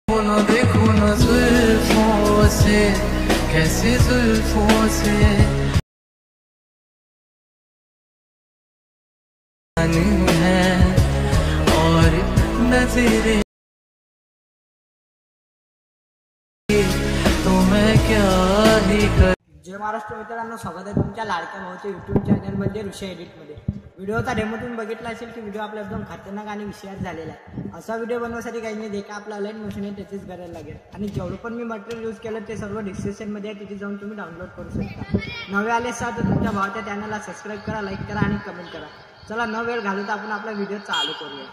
ना देखो ना जुल्फों से, कैसी जुल्फों से है और नजरे तो मैं क्या ही कर। जय महाराष्ट्र मित्रांनो, स्वागत आहे तुमच्या लाडक्या भाऊच्या यूट्यूब चॅनलमध्ये ऋषी एडिटमध्ये। व्हिडिओचा डेमो तुम्ही बघितला असेल की व्हिडिओ आपला एकदम खतरनाक आणि विषयात झालेला आहे। असा व्हिडिओ बनवण्यासाठी काही नाही, जे का आपला लाईन मशीन आहे त्याचीच गरज लागेल आणि जेवढं पण मी मटेरियल यूज केलं ते सर्व डिस्क्रिप्शनमध्ये आहे, तिथे जाऊन तुम्ही डाउनलोड करू शकता। नवे आले असाल तर तुमच्या भावाच्या चॅनलला सबस्क्राईब करा, लाईक करा आणि कमेंट करा। चला न वेळ घालवता आपण आपला व्हिडिओ चालू करूया।